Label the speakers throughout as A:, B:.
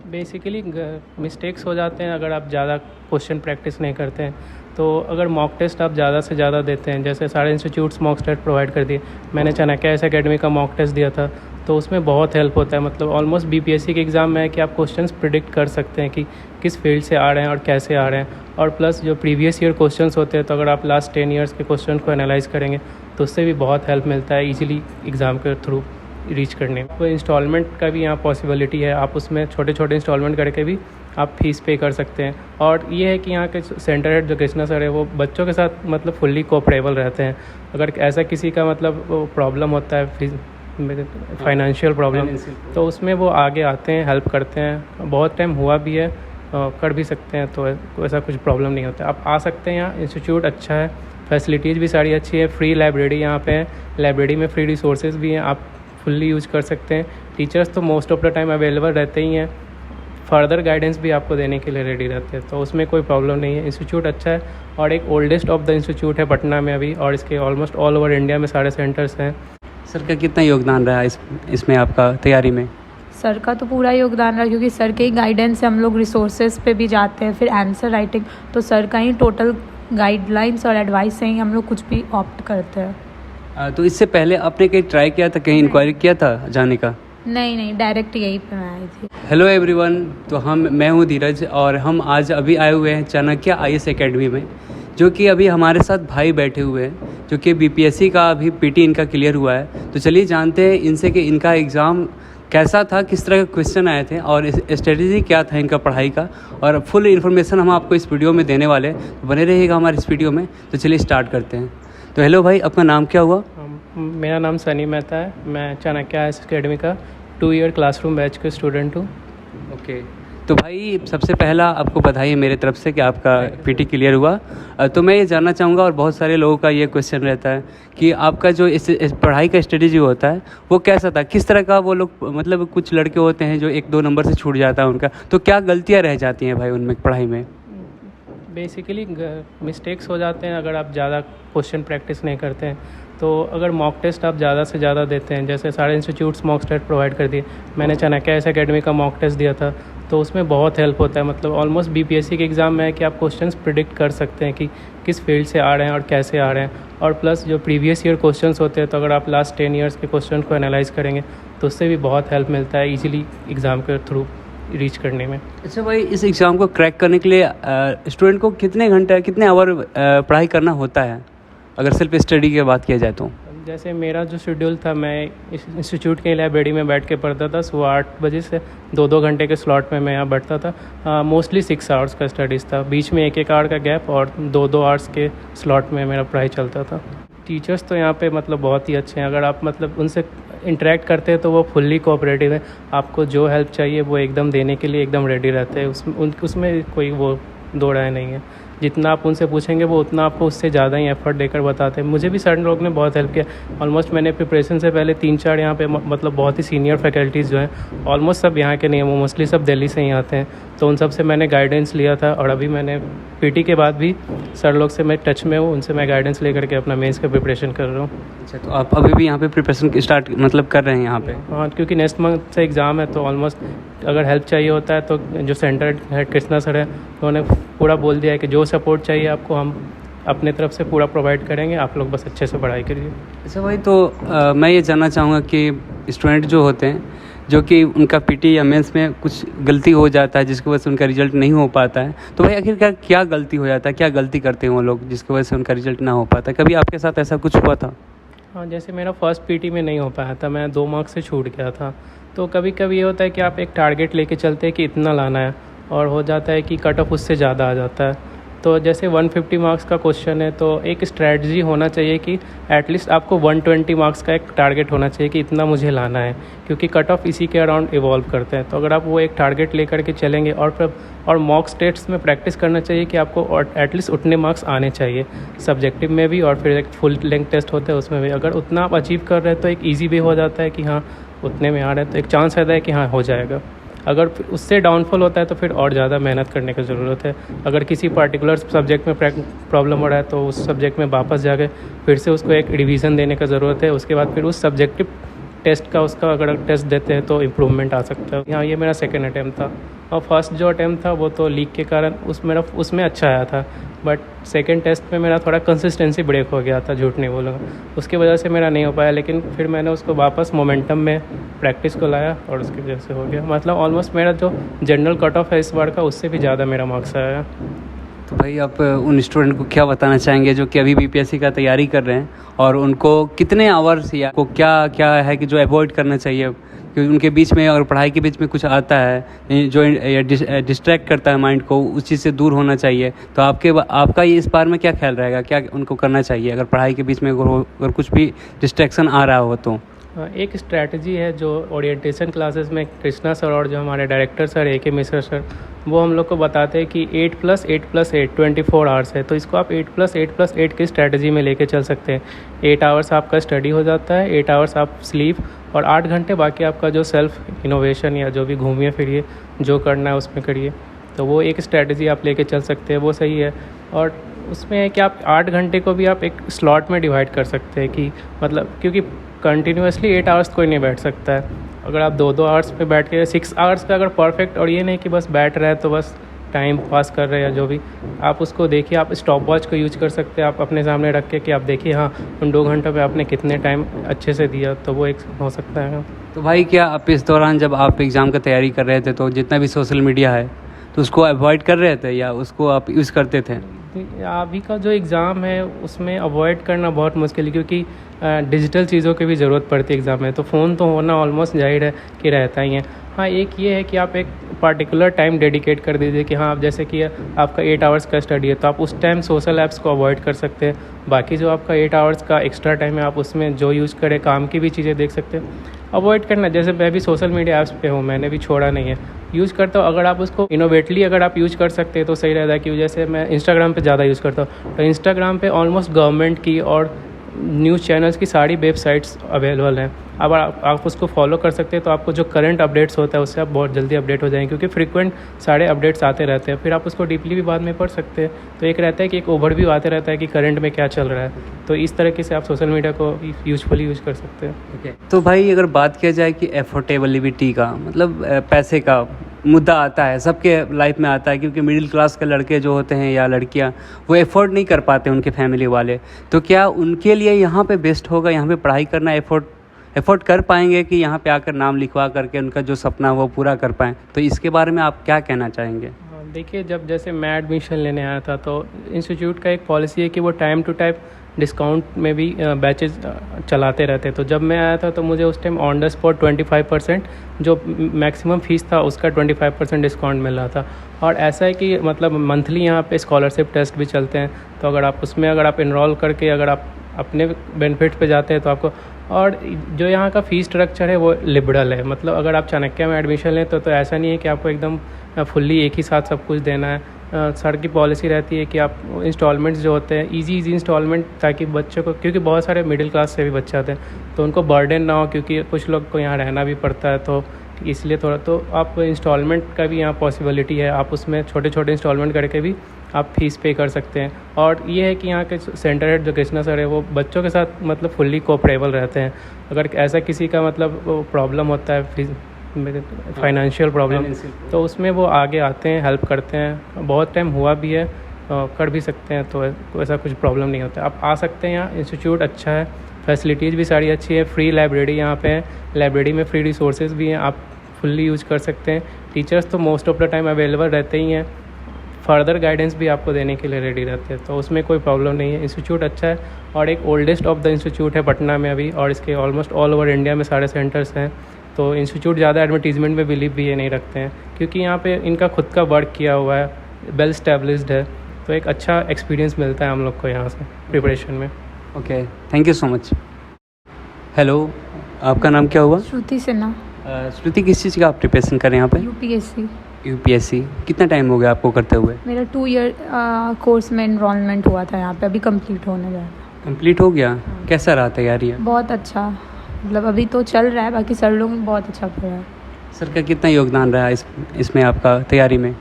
A: Basically mistakes हो जाते हैं अगर आप ज़्यादा क्वेश्चन प्रैक्टिस नहीं करते हैं। तो अगर मॉक टेस्ट आप ज़्यादा से ज़्यादा देते हैं, जैसे सारे इंस्टीट्यूट्स मॉक टेस्ट प्रोवाइड कर दिए, मैंने चाणक्य एस एकेडमी का मॉक टेस्ट दिया था, तो उसमें बहुत हेल्प होता है। मतलब ऑलमोस्ट बीपीएससी के एग्ज़ाम में है कि आप क्वेश्चंस प्रिडिक्ट कर सकते हैं कि किस फील्ड से आ रहे हैं और कैसे आ रहे हैं। और प्लस जो प्रीवियस ईयर क्वेश्चंस होते हैं, तो अगर आप लास्ट 10 ईयर्स के क्वेश्चन को एनालाइज करेंगे तो उससे भी बहुत हेल्प मिलता है ईजिली एग्ज़ाम के थ्रू रीच करने में। तो इंस्टॉलमेंट का भी यहाँ पॉसिबिलिटी है, आप उसमें छोटे छोटे इंस्टॉलमेंट करके भी आप फीस पे कर सकते हैं। और ये है कि यहाँ के सेंटर हेड जो कृष्णा सर है, वो बच्चों के साथ मतलब फुल्ली कोऑपरेबल रहते हैं। अगर ऐसा किसी का मतलब प्रॉब्लम होता है फाइनेंशियल प्रॉब्लम, तो उसमें वो आगे आते हैं, हेल्प करते हैं। बहुत टाइम हुआ भी है, कर भी सकते हैं, तो ऐसा कुछ प्रॉब्लम नहीं होता। आप आ सकते हैं, यहाँ इंस्टीट्यूट अच्छा है, फैसिलिटीज़ भी सारी अच्छी है, फ्री लाइब्रेरी यहाँ पे है, लाइब्रेरी में फ्री रिसोर्सेज भी हैं, आप फुल्ली यूज कर सकते हैं। टीचर्स तो most of the time available रहते ही हैं, फर्दर गाइडेंस भी आपको देने के लिए रेडी रहते हैं, तो उसमें कोई प्रॉब्लम नहीं है। इंस्टीट्यूट अच्छा है और एक ओल्डेस्ट ऑफ द इंस्टीट्यूट है पटना में अभी, और इसके ऑलमोस्ट ऑल ओवर इंडिया में सारे सेंटर्स हैं।
B: सर का कितना योगदान रहा इसमें आपका तैयारी में?
C: सर का तो पूरा योगदान रहा, क्योंकि सर के ही गाइडेंस से हम लोग रिसोर्सेज पे भी जाते हैं, फिर आंसर राइटिंग, तो सर का ही टोटल गाइडलाइंस और एडवाइस से ही हम लोग कुछ भी ऑप्ट करते हैं।
B: तो इससे पहले आपने कहीं ट्राई किया था, कहीं इंक्वायरी किया था जाने का?
C: नहीं, डायरेक्ट यहीं पे मैं आई थी।
B: हेलो एवरीवन, तो मैं हूँ धीरज और हम आज अभी आए हुए हैं चाणक्य आईएएस एकेडमी में, जो कि अभी हमारे साथ भाई बैठे हुए हैं, जो कि बीपीएससी का अभी पीटी इनका क्लियर हुआ है। तो चलिए जानते हैं इनसे कि इनका एग्ज़ाम कैसा था, किस तरह के क्वेश्चन आए थे और स्ट्रेटजी क्या था इनका पढ़ाई का, और फुल इन्फॉर्मेशन हम आपको इस वीडियो में देने वाले हैं। तो बने रहिएगा हमारे इस वीडियो में। तो चलिए स्टार्ट करते हैं। तो हेलो भाई, आपका नाम क्या हुआ?
A: मेरा नाम सनी मेहता है, मैं चाणक्य आईएएस एकेडमी का 2 ईयर क्लासरूम बैच के स्टूडेंट हूँ।
B: ओके, तो भाई सबसे पहला आपको बधाई है मेरे तरफ से कि आपका पीटी क्लियर हुआ। तो मैं ये जानना चाहूँगा, और बहुत सारे लोगों का ये क्वेश्चन रहता है कि आपका जो इस पढ़ाई का स्ट्रेटेजी होता है वो कैसा था, किस तरह का? वो लोग मतलब कुछ लड़के होते हैं जो 1-2 नंबर से छूट जाता है उनका, तो क्या गलतियाँ रह जाती हैं भाई उनमें पढ़ाई में?
A: बेसिकली मिस्टेक्स हो जाते हैं अगर आप ज़्यादा क्वेश्चन प्रैक्टिस नहीं करते हैं। तो अगर मॉक टेस्ट आप ज़्यादा से ज़्यादा देते हैं, जैसे सारे इंस्टीट्यूट्स मॉक टेस्ट प्रोवाइड कर दिए, मैंने चाणक्य एस एकेडमी का मॉक टेस्ट दिया था, तो उसमें बहुत हेल्प होता है। मतलब ऑलमोस्ट बीपीएससी के एग्ज़ाम में है कि आप क्वेश्चंस प्रिडिक्ट कर सकते हैं कि किस फील्ड से आ रहे हैं और कैसे आ रहे हैं। और प्लस जो प्रीवियस ईयर क्वेश्चंस होते हैं, तो अगर आप लास्ट 10 ईयर्स के क्वेश्चन को एनालाइज करेंगे तो उससे भी बहुत हेल्प मिलता है ईजिली एग्ज़ाम के थ्रू रीच करने में।
B: अच्छा भाई, इस एग्ज़ाम को क्रैक करने के लिए स्टूडेंट को कितने घंटे, कितने आवर पढ़ाई करना होता है, अगर सिर्फ स्टडी की बात किया जाए तो?
A: जैसे मेरा जो शेड्यूल था, मैं इस इंस्टीट्यूट के लाइब्रेरी में बैठ के पढ़ता था। सुबह 8 बजे से 2-2 घंटे के स्लॉट में मैं यहाँ बैठता था। मोस्टली 6 आवर्स का स्टडीज़ था, बीच में 1-1 आवर का गैप, और 2-2 आवर्स के स्लॉट में मेरा पढ़ाई चलता था। टीचर्स तो यहाँ पे मतलब बहुत ही अच्छे हैं, अगर आप मतलब उनसे इंटरेक्ट करते हैं तो वो फुल्ली कोऑपरेटिव है। आपको जो हेल्प चाहिए वो एकदम देने के लिए एकदम रेडी रहते हैं। उसमें कोई वो दो राय नहीं है। जितना आप उनसे पूछेंगे वो उतना आपको उससे ज़्यादा ही एफर्ट देकर बताते हैं। मुझे भी सर लोग ने बहुत हेल्प किया। ऑलमोस्ट मैंने प्रिपरेशन से पहले 3-4 यहाँ पे मतलब बहुत ही सीनियर फैकल्टीज़ जो हैं, ऑलमोस्ट सब यहाँ के नहीं हैं, वो मोस्टली सब दिल्ली से ही आते हैं, तो उन सब से मैंने गाइडेंस लिया था। और अभी मैंने पीटी के बाद भी सर लोग से मैं टच में हूँ, उनसे मैं गाइडेंस लेकर के अपना मेंस का प्रिपरेशन कर रहा हूँ।
B: अच्छा, तो आप अभी भी यहाँ पे प्रिपरेशन स्टार्ट मतलब कर रहे हैं यहाँ पे?
A: हाँ, क्योंकि नेक्स्ट मंथ से एग्ज़ाम है, तो ऑलमोस्ट अगर हेल्प चाहिए होता है तो जो सेंटर हेड कृष्णा सर है, उन्होंने पूरा बोल दिया है कि जो सपोर्ट चाहिए आपको हम अपने तरफ से पूरा प्रोवाइड करेंगे, आप लोग बस अच्छे से पढ़ाई करिए।
B: अच्छा भाई, तो मैं ये जानना चाहूँगा कि स्टूडेंट जो होते हैं, जो कि उनका पीटी या मेंस में कुछ गलती हो जाता है जिसकी वजह से उनका रिजल्ट नहीं हो पाता है, तो भाई आखिरकार क्या गलती हो जाता है, क्या गलती करते हैं वो लोग जिसकी वजह से उनका रिजल्ट ना हो पाता है? कभी आपके साथ ऐसा कुछ हुआ था?
A: हाँ, जैसे मेरा फर्स्ट पीटी में नहीं हो पाया था, मैं 2 मार्क्स से छूट गया था। तो कभी कभी ये होता है कि आप एक टारगेट लेके चलते हैं कि इतना लाना है, और हो जाता है कि कट ऑफ उससे ज़्यादा आ जाता है। तो जैसे 150 मार्क्स का क्वेश्चन है, तो एक स्ट्रैटेजी होना चाहिए कि एटलीस्ट आपको 120 मार्क्स का एक टारगेट होना चाहिए कि इतना मुझे लाना है, क्योंकि कट ऑफ इसी के अराउंड इवॉल्व करते हैं। तो अगर आप वो एक टारगेट लेकर के चलेंगे, और मॉक टेस्ट में प्रैक्टिस करना चाहिए कि आपको एटलीस्ट उतने मार्क्स आने चाहिए, सब्जेक्टिव में भी और फिर एक फुल लेंथ टेस्ट होता है उसमें भी। अगर उतना आप अचीव कर रहे हैं तो एक ईजी वे हो जाता है कि हाँ उतने में आ रहे हैं, तो एक चांस रहता है कि हाँ हो जाएगा। अगर उससे डाउनफॉल होता है तो फिर और ज़्यादा मेहनत करने की ज़रूरत है। अगर किसी पर्टिकुलर सब्जेक्ट में प्रॉब्लम हो रहा है तो उस सब्जेक्ट में वापस जाके फिर से उसको एक रिवीजन देने का ज़रूरत है। उसके बाद फिर उस सब्जेक्टिव टेस्ट का उसका अगर टेस्ट देते हैं तो इम्प्रूवमेंट आ सकता है। यहाँ ये मेरा सेकेंड अटैम्प्ट था और फर्स्ट जो अटैम्प्ट था वो तो लीक के कारण उसमें अच्छा आया था, बट सेकंड टेस्ट में मेरा थोड़ा कंसिस्टेंसी ब्रेक हो गया था, झूठ नहीं बोलूँगा, उसकी वजह से मेरा नहीं हो पाया। लेकिन फिर मैंने उसको वापस मोमेंटम में प्रैक्टिस को लाया और उसकी वजह से हो गया। मतलब ऑलमोस्ट मेरा जो जनरल कट ऑफ है इस बार का उससे भी ज़्यादा मेरा मार्क्स आया।
B: तो भाई आप उन स्टूडेंट को क्या बताना चाहेंगे जो कि अभी बीपीएससी का तैयारी कर रहे हैं, और उनको कितने आवर्स या को क्या क्या है कि जो अवॉइड करना चाहिए, क्योंकि उनके बीच में और पढ़ाई के बीच में कुछ आता है जो डिस्ट्रैक्ट करता है माइंड को, उस चीज़ से दूर होना चाहिए। तो आपका ये इस बार में क्या ख्याल रहेगा, क्या उनको करना चाहिए अगर पढ़ाई के बीच में अगर कुछ भी डिस्ट्रैक्शन आ रहा हो तो?
A: एक स्ट्रैटेजी है जो ओरिएंटेशन क्लासेस में कृष्णा सर और जो हमारे director sir AK Mishra sir, वो हम लोग को बताते हैं कि 8+8+8 24 आवर्स है। तो इसको आप 8+8+8 की स्ट्रैटेजी में लेके चल सकते हैं। 8 आवर्स आपका स्टडी हो जाता है, 8 आवर्स आप स्लीप, और 8 घंटे बाकी आपका जो सेल्फ इनोवेशन या जो भी घूमिए फिरिए जो करना है उसमें करिए। तो वो एक स्ट्रैटेजी आप लेके चल सकते हैं, वो सही है। और उसमें है कि आप 8 घंटे को भी आप एक स्लॉट में डिवाइड कर सकते हैं कि मतलब, क्योंकि कंटिन्यूसली 8 आवर्स कोई नहीं बैठ सकता है। अगर आप 2-2 आवर्स पे बैठ के 6 आवर्स पे अगर परफेक्ट, और ये नहीं कि बस बैठ रहे हैं तो बस टाइम पास कर रहे हैं या जो भी, आप उसको देखिए। आप स्टॉप वॉच को यूज कर सकते हैं आप अपने सामने रख के कि आप देखिए हाँ उन 2 घंटों पे आपने कितने टाइम अच्छे से दिया, तो वो एक हो सकता है।
B: तो भाई क्या आप इस दौरान जब आप एग्ज़ाम का तैयारी कर रहे थे तो जितना भी सोशल मीडिया है तो उसको अवॉइड कर रहे थे या उसको आप यूज़ करते थे?
A: अभी का जो एग्ज़ाम है उसमें अवॉइड करना बहुत मुश्किल है, क्योंकि डिजिटल चीज़ों की भी ज़रूरत पड़ती है एग्ज़ाम में। तो फ़ोन तो होना ऑलमोस्ट जाहिर है कि रहता ही है। हाँ, एक ये है कि आप एक पार्टिकुलर टाइम डेडिकेट कर दीजिए कि हाँ, आप जैसे कि आपका 8 आवर्स का स्टडी है तो आप उस टाइम सोशल ऐप्स को अवॉइड कर सकते हैं। बाकी जो आपका 8 आवर्स का एक्स्ट्रा टाइम है आप उसमें जो यूज़ करें, काम की भी चीज़ें देख सकते हैं। अवॉइड करना, जैसे मैं भी सोशल मीडिया ऐप्स पे हूँ, मैंने भी छोड़ा नहीं है, यूज़ करता हूँ। अगर आप उसको इनोवेटली अगर आप यूज़ कर सकते हैं तो सही रहता है। कि जैसे मैं इंस्टाग्राम पे ज़्यादा यूज़ करता हूँ, तो इंस्टाग्राम पे ऑलमोस्ट गवर्नमेंट की और न्यूज़ चैनल्स की सारी वेबसाइट्स अवेलेबल हैं। अब आप उसको फॉलो कर सकते हैं तो आपको जो करंट अपडेट्स होता है उससे आप बहुत जल्दी अपडेट हो जाएंगे, क्योंकि फ्रीक्वेंट सारे अपडेट्स आते रहते हैं। फिर आप उसको डीपली भी बाद में पढ़ सकते हैं। तो एक रहता है कि एक ओवरव्यू आते रहता है कि करंट में क्या चल रहा है। तो इस तरीके से आप सोशल मीडिया को यूजफुली यूज़ कर सकते हैं।
B: तो भाई अगर बात किया जाए कि एफोर्डेबिलिटी का, मतलब पैसे का मुद्दा आता है, सबके लाइफ में आता है, क्योंकि मिडिल क्लास के लड़के जो होते हैं या लड़कियां वो एफोर्ड नहीं कर पाते उनके फैमिली वाले। तो क्या उनके लिए यहाँ पे बेस्ट होगा, यहाँ पे पढ़ाई करना, एफोर्ड कर पाएंगे कि यहाँ पे आकर नाम लिखवा करके उनका जो सपना वो पूरा कर पाएँ? तो इसके बारे में आप क्या कहना चाहेंगे?
A: देखिए, जब जैसे मैं एडमिशन लेने आया था तो इंस्टीट्यूट का एक पॉलिसी है कि वो टाइम टू टाइम डिस्काउंट में भी बैचेस चलाते रहते। तो जब मैं आया था तो मुझे उस टाइम ऑन द स्पॉट 25% जो मैक्सिमम फ़ीस था उसका 25% डिस्काउंट मिल रहा था। और ऐसा है कि मतलब मंथली यहाँ पे स्कॉलरशिप टेस्ट भी चलते हैं। तो अगर आप उसमें अगर आप इनरोल करके अगर आप अपने बेनिफिट पे जाते हैं तो आपको, और जो यहाँ का फ़ीस स्ट्रक्चर है वो लिबरल है। मतलब अगर आप चाणक्य में एडमिशन लें तो ऐसा नहीं है कि आपको एकदम फुल्ली एक ही साथ सब कुछ देना है। सर की पॉलिसी रहती है कि आप इंस्टॉलमेंट्स जो होते हैं इजी इंस्टॉलमेंट, ताकि बच्चों को, क्योंकि बहुत सारे मिडिल क्लास से भी बच्चे आते हैं तो उनको बर्डन ना हो, क्योंकि कुछ लोग को यहाँ रहना भी पड़ता है। तो इसलिए थोड़ा तो आप इंस्टॉलमेंट का भी यहाँ पॉसिबिलिटी है, आप उसमें छोटे छोटे इंस्टॉलमेंट करके भी आप फीस पे कर सकते हैं। और ये है कि यहाँ के सेंटर हेड जो कृष्णा सर है वो बच्चों के साथ मतलब फुल्ली कोऑपरेबल रहते हैं। अगर ऐसा किसी का मतलब प्रॉब्लम होता है फाइनेंशियल प्रॉब्लम, तो उसमें वो आगे आते हैं, हेल्प करते हैं। बहुत टाइम हुआ भी है, कर भी सकते हैं, तो ऐसा कुछ प्रॉब्लम नहीं होता। आप आ सकते हैं, यहाँ इंस्टीट्यूट अच्छा है, फैसिलिटीज़ भी सारी अच्छी है, फ्री लाइब्रेरी यहाँ पे है, लाइब्रेरी में फ्री रिसोर्सेज भी हैं, आप फुल्ली यूज़ कर सकते हैं। टीचर्स तो most of the time available रहते ही हैं, फर्दर गाइडेंस भी आपको देने के लिए रेडी रहते हैं, तो उसमें कोई प्रॉब्लम नहीं है। इंस्टीट्यूट अच्छा है और एक ओल्डेस्ट ऑफ द इंस्टीट्यूट है पटना में अभी, और इसके ऑलमोस्ट ऑल ओवर इंडिया में सारे सेंटर्स हैं। तो इंस्टीट्यूट ज़्यादा एडवर्टीजमेंट में बिलीव भी ये नहीं रखते हैं, क्योंकि यहाँ पे इनका खुद का वर्क किया हुआ है, वेल स्टैब्लिश्ड है, तो एक अच्छा एक्सपीरियंस मिलता है हम लोग को यहाँ से प्रिपरेशन में।
B: Okay, thank you so much. Hello, आपका नाम क्या हुआ?
C: श्रुति सिन्हा।
B: श्रुति, किस चीज़ का आप प्रिपरेशन कर रहे हैं यहाँ पे? यूपीएससी। कितना टाइम हो गया आपको करते हुए?
C: मेरा 2 ईयर कोर्स में इनरोलमेंट हुआ था यहाँ पे, अभी कंप्लीट होने जा रहा है।
B: कंप्लीट हो गया? कैसा रहा तैयारी?
C: बहुत अच्छा, मतलब अभी तो चल रहा है, बाकी सर लोग बहुत अच्छा कर रहा है।
B: सर का कितना योगदान रहा इसमें आपका तैयारी में?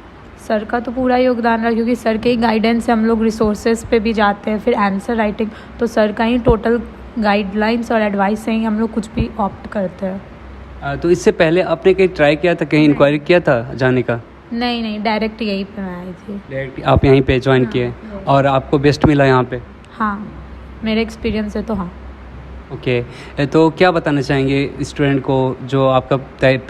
C: सर का तो पूरा योगदान रहा, क्योंकि सर के ही गाइडेंस से हम लोग रिसोर्सेज पे भी जाते हैं, फिर आंसर राइटिंग तो सर का ही टोटल गाइडलाइंस और एडवाइस से ही हम लोग कुछ भी ऑप्ट करते हैं।
B: तो इससे पहले आपने कहीं ट्राई किया था, कहीं इंक्वायरी किया था जाने का?
C: नहीं, डायरेक्ट यहीं पे मैं आई थी।
B: डायरेक्ट आप यहीं पे ज्वाइन
C: हाँ,
B: किए
C: हाँ।
B: और आपको बेस्ट मिला यहाँ पे?
C: हाँ, मेरे एक्सपीरियंस है तो हाँ।
B: ओके, तो क्या बताना चाहेंगे स्टूडेंट को जो आपका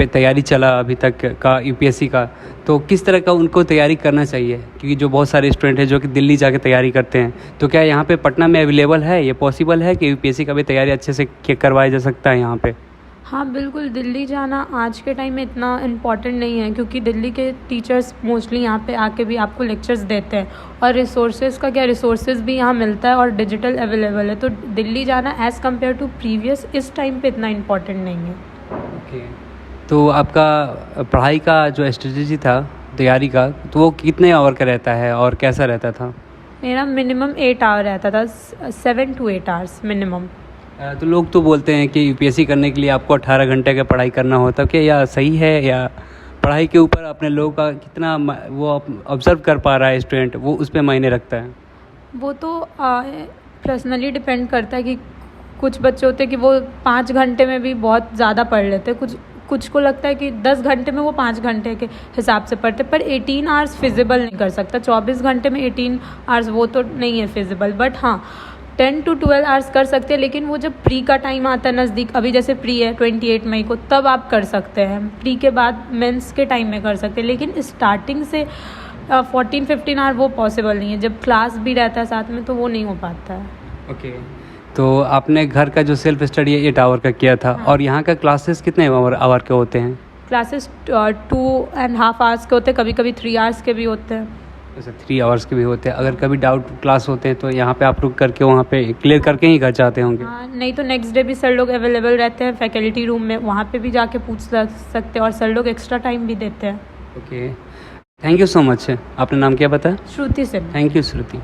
B: तैयारी चला अभी तक का यूपीएससी का, तो किस तरह का उनको तैयारी करना चाहिए? क्योंकि जो बहुत सारे स्टूडेंट हैं जो कि दिल्ली जाके तैयारी करते हैं, तो क्या यहाँ पे पटना में अवेलेबल है, ये पॉसिबल है कि यूपीएससी का भी तैयारी अच्छे से करवाया जा सकता है यहाँ पे?
C: हाँ बिल्कुल, दिल्ली जाना आज के टाइम में इतना इम्पॉर्टेंट नहीं है, क्योंकि दिल्ली के टीचर्स मोस्टली यहाँ पे आके भी आपको लेक्चर्स देते हैं, और रिसोर्सेज का क्या, रिसोर्सेज भी यहाँ मिलता है और डिजिटल अवेलेबल है, तो दिल्ली जाना एज़ कम्पेयर टू प्रीवियस इस टाइम पे इतना इम्पॉर्टेंट नहीं है।
B: ओके, तो आपका पढ़ाई का जो स्ट्रेटजी था तैयारी का, तो वो कितने आवर का रहता है और कैसा रहता था?
C: मेरा मिनिमम 8 आवर रहता था, 7 to 8 आवर्स मिनिमम।
B: तो लोग तो बोलते हैं कि यूपीएससी करने के लिए आपको 18 घंटे का पढ़ाई करना होता है, क्या या सही है, या पढ़ाई के ऊपर अपने लोगों का कितना वो ऑब्जर्व कर पा रहा है स्टूडेंट, वो उस पर मायने रखता है?
C: वो तो पर्सनली डिपेंड करता है कि कुछ बच्चे होते हैं कि वो 5 घंटे में भी बहुत ज़्यादा पढ़ लेते हैं, कुछ को लगता है कि 10 घंटे में वो 5 घंटे के हिसाब से पढ़ते, पर 18 आवर्स फिजिबल नहीं कर सकता। 24 घंटे में 18 आवर्स वो तो नहीं है फिजिबल, बट हाँ 10 to 12 आवर्स कर सकते हैं। लेकिन वो जब प्री का टाइम आता है नज़दीक, अभी जैसे प्री है 28 मई को, तब आप कर सकते हैं। प्री के बाद मेंस के टाइम में कर सकते हैं, लेकिन स्टार्टिंग से 14-15 आवर वो पॉसिबल नहीं है। जब क्लास भी रहता है साथ में तो वो नहीं हो पाता है।
B: ओके, तो आपने घर का जो सेल्फ स्टडी 8 आवर का किया था,
C: हाँ।
B: और यहाँ का क्लासेस कितने आवर के होते हैं?
C: क्लासेस 2.5 आवर्स के होते हैं, कभी कभी 3 आवर्स के भी होते हैं।
B: जैसे 3 आवर्स के भी होते हैं। अगर कभी डाउट क्लास होते हैं तो यहाँ पे आप रुक करके वहाँ पे क्लियर करके ही घर जाते होंगे?
C: हाँ, नहीं तो नेक्स्ट डे भी सर लोग अवेलेबल रहते हैं फैकल्टी रूम में, वहाँ पे भी जाके पूछ सकते हैं, और सर लोग एक्स्ट्रा टाइम भी देते हैं।
B: Okay, thank you so much. आपने नाम क्या बताया?
C: Shruti Singh.
B: Thank you Shruti.